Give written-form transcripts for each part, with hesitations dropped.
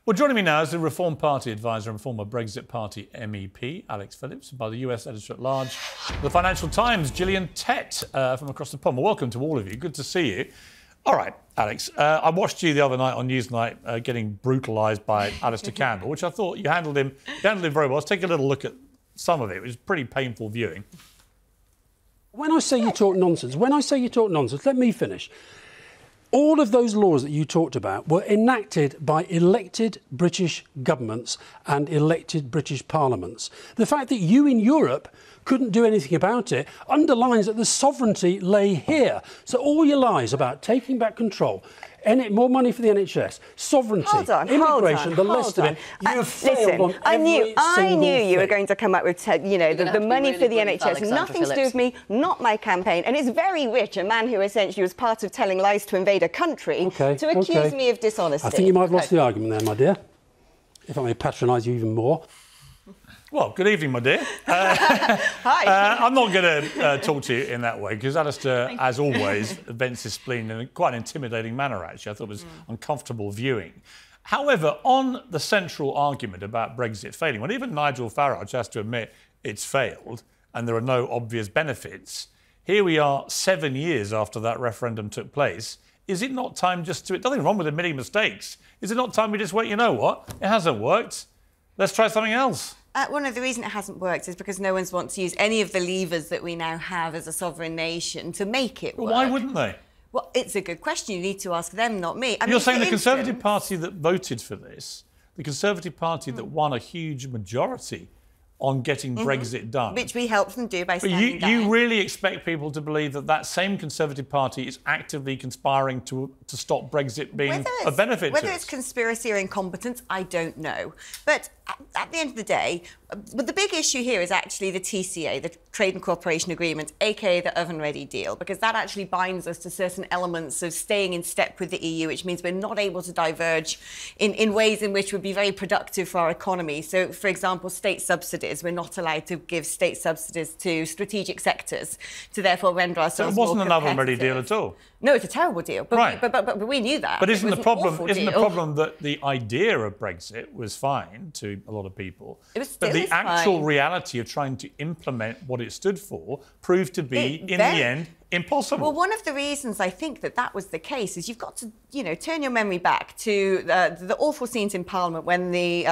Well, joining me now is the Reform Party advisor and former Brexit Party MEP, Alex Phillips, by the US Editor-at-Large of the Financial Times, Gillian Tett, from across the pond. Well, welcome to all of you. Good to see you. All right, Alex, I watched you the other night on Newsnight getting brutalised by Alistair Campbell, which I thought you handled him very well. Let's take a little look at some of it. It was pretty painful viewing. When I say you talk nonsense, let me finish. All of those laws that you talked about were enacted by elected British governments and elected British parliaments. The fact that you in Europe couldn't do anything about it underlines that the sovereignty lay here. So all your lies about taking back control, more money for the NHS, sovereignty, immigration, the rest of it, you failed on every I knew you were thing. going to come up with, the money for the NHS. Nothing to do with me, not my campaign. And it's very rich, a man who essentially was part of telling lies to invade a country, to accuse me of dishonesty. I think you might have lost the argument there, my dear, if I may patronise you even more. Well, good evening, my dear. Hi. I'm not going to talk to you in that way because Alistair, as always, vents his spleen in quite an intimidating manner, actually. I thought it was uncomfortable viewing. However, on the central argument about Brexit failing, when even Nigel Farage has to admit it's failed and there are no obvious benefits, here we are 7 years after that referendum took place. Is it not time just to... Nothing wrong with admitting mistakes. Is it not time we just wait, you know what? It hasn't worked. Let's try something else. One of the reasons it hasn't worked is because no one's wanted to use any of the levers that we now have as a sovereign nation to make it work. Well, why wouldn't they? Well, it's a good question. You need to ask them, not me. You're saying the Conservative Party that voted for this, the Conservative Party that won a huge majority on getting Brexit done. Which we helped them do by standing down. You really expect people to believe that that same Conservative Party is actively conspiring to stop Brexit being a benefit to us? Whether it's conspiracy or incompetence, I don't know. But at the end of the day, but the big issue here is actually the TCA, the Trade and Cooperation Agreement, aka the oven-ready deal, because that actually binds us to certain elements of staying in step with the EU, which means we're not able to diverge in ways in which would be very productive for our economy. So, for example, state subsidies. We're not allowed to give state subsidies to strategic sectors to therefore render ourselves more competitive. So it wasn't an oven-ready deal at all? No, it's a terrible deal. But, but we knew that. But isn't the problem that the idea of Brexit was fine to a lot of people, but the actual reality of trying to implement what it stood for proved to be, in the end, impossible? Well, one of the reasons I think that was the case is you've got to, turn your memory back to the awful scenes in Parliament when the,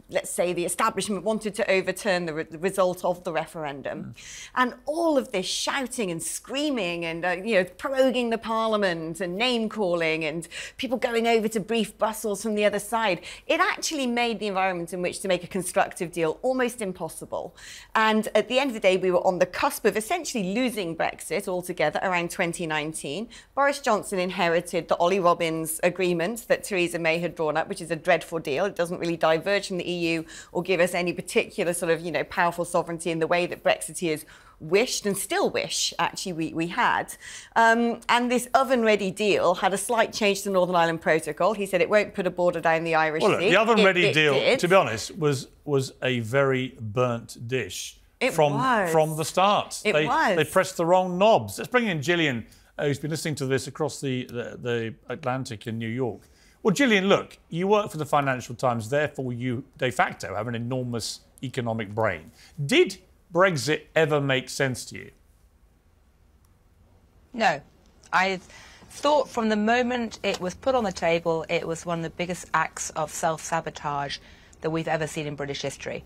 let's say, the establishment wanted to overturn the result of the referendum. And all of this shouting and screaming and, proroguing the Parliament and name-calling and people going over to brief Brussels from the other side, it actually made the environment in which to make a constructive deal almost impossible. And at the end of the day, we were on the cusp of essentially losing Brexit altogether around 2019. Boris Johnson inherited the Ollie Robbins agreement that Theresa May had drawn up, which is a dreadful deal. It doesn't really diverge from the EU or give us any particular sort of, powerful sovereignty in the way that Brexiteers wished and still wish, actually, we had. And this oven-ready deal had a slight change to the Northern Ireland Protocol. He said it won't put a border down the Irish Sea. Well, look, the oven-ready deal, to be honest, was a very burnt dish from the start. They pressed the wrong knobs. Let's bring in Gillian, who's been listening to this across the Atlantic in New York. Well, Gillian, look, you work for the Financial Times, therefore you, de facto, have an enormous economic brain. Did Brexit ever make sense to you? No. I thought from the moment it was put on the table, it was one of the biggest acts of self-sabotage that we've ever seen in British history.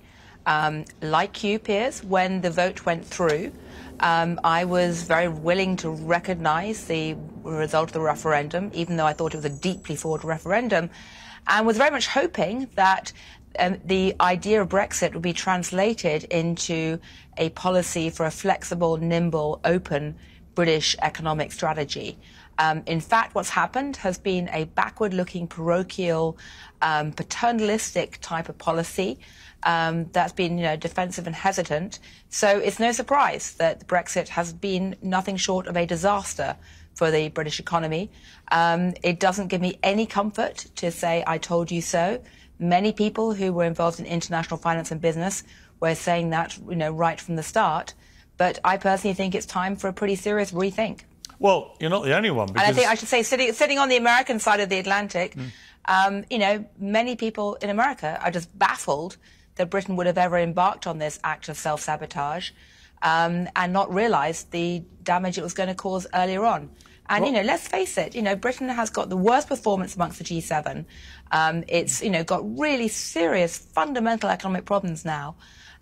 Like you, Piers, when the vote went through, I was very willing to recognise the result of the referendum, even though I thought it was a deeply flawed referendum, and was very much hoping that the idea of Brexit would be translated into a policy for a flexible, nimble, open British economic strategy. In fact, what's happened has been a backward-looking, parochial, paternalistic type of policy that's been, defensive and hesitant. So it's no surprise that Brexit has been nothing short of a disaster for the British economy. It doesn't give me any comfort to say, I told you so. Many people who were involved in international finance and business were saying that, right from the start. But I personally think it's time for a pretty serious rethink. Well, you're not the only one. Because... And I think I should say, sitting on the American side of the Atlantic, You know, many people in America are just baffled that Britain would have ever embarked on this act of self-sabotage and not realised the damage it was going to cause earlier on. And, you know, let's face it, you know, Britain has got the worst performance amongst the G7. It's, you know, got really serious fundamental economic problems now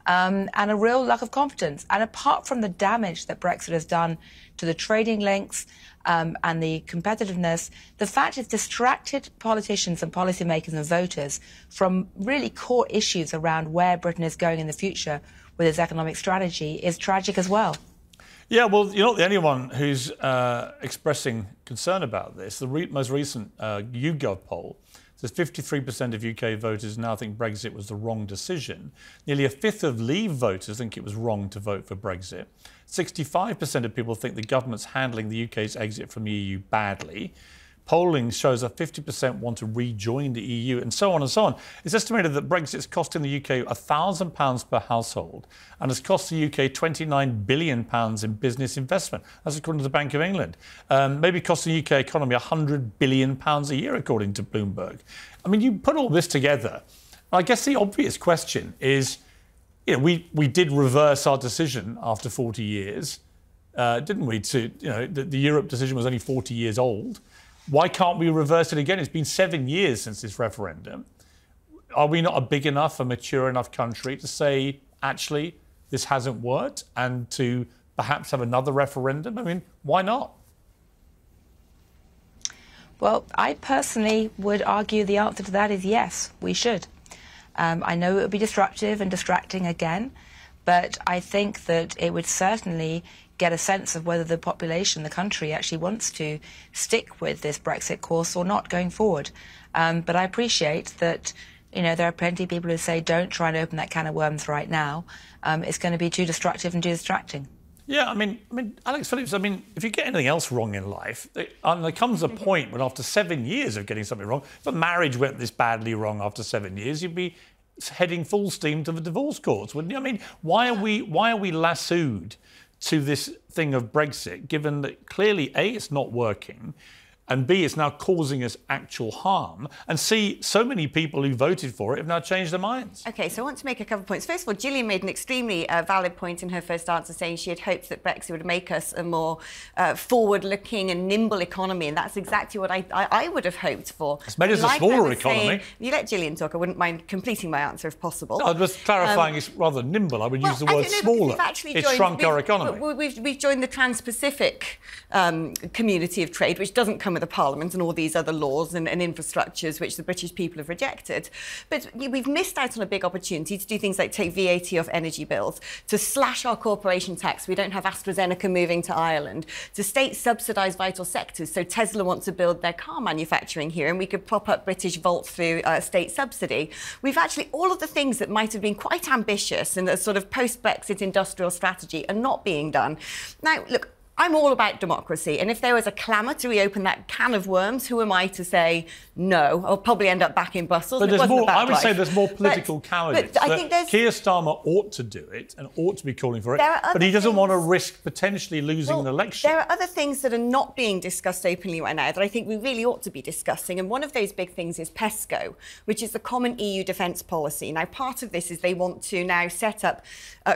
and a real lack of confidence. And apart from the damage that Brexit has done to the trading links and the competitiveness, the fact it's distracted politicians and policymakers and voters from really core issues around where Britain is going in the future with its economic strategy is tragic as well. Yeah, well, you're not the only one who's expressing concern about this. The most recent YouGov poll says 53% of UK voters now think Brexit was the wrong decision. Nearly a fifth of Leave voters think it was wrong to vote for Brexit. 65% of people think the government's handling the UK's exit from the EU badly. Polling shows that 50% want to rejoin the EU, and so on and so on. It's estimated that Brexit's costing the UK £1,000 per household and has cost the UK £29 billion in business investment. That's according to the Bank of England. Maybe costing the UK economy £100 billion a year, according to Bloomberg. I mean, you put all this together, I guess the obvious question is, you know, we did reverse our decision after 40 years, didn't we? To, you know, the Europe decision was only 40 years old. Why can't we reverse it again? It's been 7 years since this referendum. Are we not a big enough, a mature enough country to say, actually, this hasn't worked and to perhaps have another referendum? I mean, why not? Well, I personally would argue the answer to that is yes, we should. I know it would be disruptive and distracting again, but I think that it would certainly get a sense of whether the population, the country, actually wants to stick with this Brexit course or not going forward. But I appreciate that, you know, there are plenty of people who say don't try and open that can of worms right now. It's going to be too destructive and too distracting. Yeah, I mean, Alex Phillips, I mean, if you get anything else wrong in life, there comes a point when after 7 years of getting something wrong, if a marriage went this badly wrong after 7 years, you'd be heading full steam to the divorce courts, wouldn't you? I mean, why are we lassoed to this thing of Brexit, given that clearly, A, it's not working, and B, it's now causing us actual harm, and C, so many people who voted for it have now changed their minds? OK, so I want to make a couple of points. First of all, Gillian made an extremely valid point in her first answer, saying she had hoped that Brexit would make us a more forward-looking and nimble economy, and that's exactly what I would have hoped for. It's made us a smaller economy. You let Gillian talk. I wouldn't mind completing my answer if possible. No, I'm just clarifying it's rather nimble. I would use the word smaller. It's shrunk our economy. We've joined the Trans-Pacific community of trade, which doesn't come with a parliament and all these other laws and infrastructures which the British people have rejected. But we've missed out on a big opportunity to do things like take VAT off energy bills, to slash our corporation tax. We don't have AstraZeneca moving to Ireland, to state subsidise vital sectors. So Tesla wants to build their car manufacturing here, and we could prop up British Volt through state subsidy. We've actually, all of the things that might have been quite ambitious in the sort of post-Brexit industrial strategy are not being done. Now, look, I'm all about democracy, and if there was a clamour to reopen that can of worms, who am I to say no? I'll probably end up back in Brussels. But there's more, I would say there's more political cowardice. But I think Keir Starmer ought to do it and ought to be calling for it, but he doesn't want to risk potentially losing an election. There are other things that are not being discussed openly right now that I think we really ought to be discussing, and one of those big things is PESCO, which is the Common EU Defence Policy. Now, part of this is they want to now set up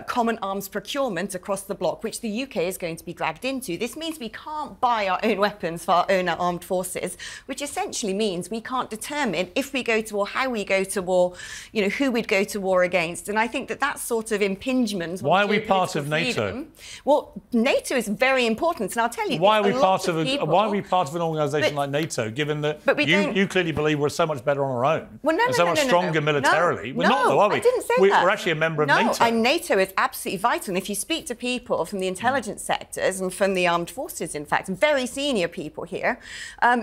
common arms procurement across the bloc, which the UK is going to be dragged into. This means we can't buy our own weapons for our own armed forces, which essentially means we can't determine if we go to war, how we go to war, you know, who we'd go to war against. And I think that that sort of impingement. Why are we part of NATO? Well, NATO is very important, and I'll tell you. Why are we part of an organisation like NATO, given that you clearly believe we're so much better on our own, and so much stronger militarily? We're not, though, are we? I didn't say that. We're actually a member of NATO. And NATO is absolutely vital. And if you speak to people from the intelligence sectors and from the armed forces, in fact, very senior people here,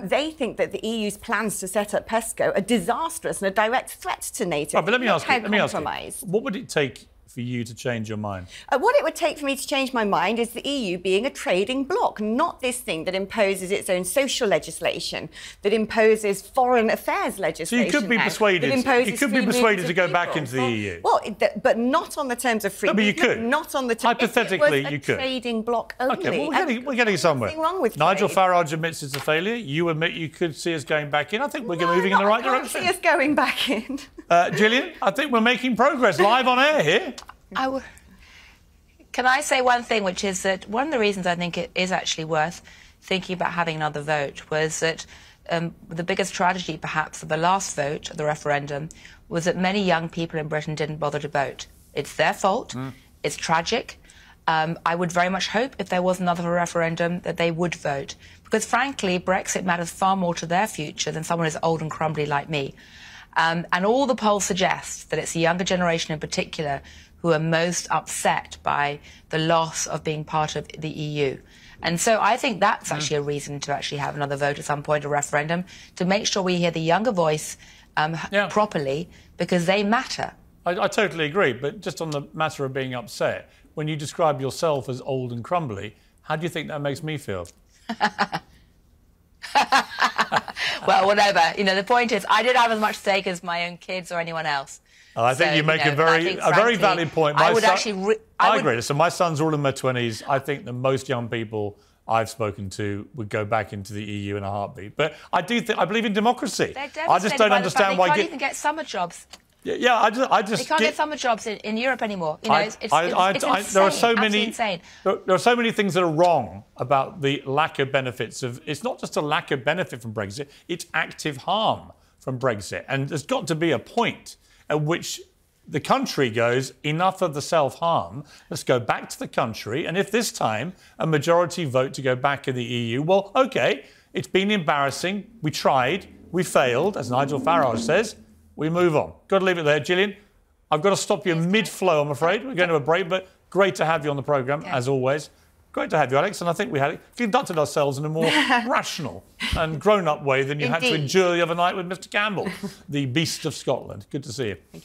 they think that the EU's plans to set up PESCO are disastrous and a direct threat to NATO. Right, but let me ask you, what would it take for you to change your mind? What it would take for me to change my mind is the EU being a trading bloc, not this thing that imposes its own social legislation, that imposes foreign affairs legislation. So you could be persuaded. You could be persuaded to go back into the EU. Well, but not on the terms of free movement. But you could. Not on the terms. Hypothetically, you could. Trading bloc only. Okay, well, we're getting somewhere. Nothing wrong with Nigel trade. Farage admits it's a failure. You admit you could see us going back in. I think we're moving in the right direction. I can't see us going back in. Gillian, I think we're making progress live on air here. Can I say one thing, which is that one of the reasons I think it is actually worth thinking about having another vote was that the biggest tragedy, perhaps, of the last vote, the referendum, was that many young people in Britain didn't bother to vote. It's their fault. It's tragic. I would very much hope if there was another referendum that they would vote. Because, frankly, Brexit matters far more to their future than someone who's old and crumbly like me. And all the polls suggest that it's the younger generation in particular who are most upset by the loss of being part of the EU. And so I think that's actually a reason to actually have another vote at some point, a referendum, to make sure we hear the younger voice properly, because they matter. I totally agree, but just on the matter of being upset, when you describe yourself as old and crumbly, how do you think that makes me feel? Well, whatever. You know, the point is, I didn't have as much stake as my own kids or anyone else. Oh, I think you make a very valid point. I agree. Listen, my sons are all in their 20s. I think that most young people I've spoken to would go back into the EU in a heartbeat. But I believe in democracy. I just don't understand why they can't even get summer jobs. Yeah, I just. They can't get summer jobs in Europe anymore. You know, it's insane. There are so many. Insane. There are so many things that are wrong about the lack of benefits of. It's not just a lack of benefit from Brexit; it's active harm from Brexit, and there's got to be a point at which the country goes, enough of the self-harm. Let's go back to the country, and if this time a majority vote to go back in the EU, well, OK, it's been embarrassing. We tried, we failed, as Nigel Farage says. We move on. Got to leave it there. Gillian, I've got to stop you mid-flow, I'm afraid. We're going to a break, but great to have you on the programme, as always. Great to have you, Alex, and I think we conducted ourselves in a more rational and grown-up way than you had to endure the other night with Mr Campbell, the beast of Scotland. Good to see you.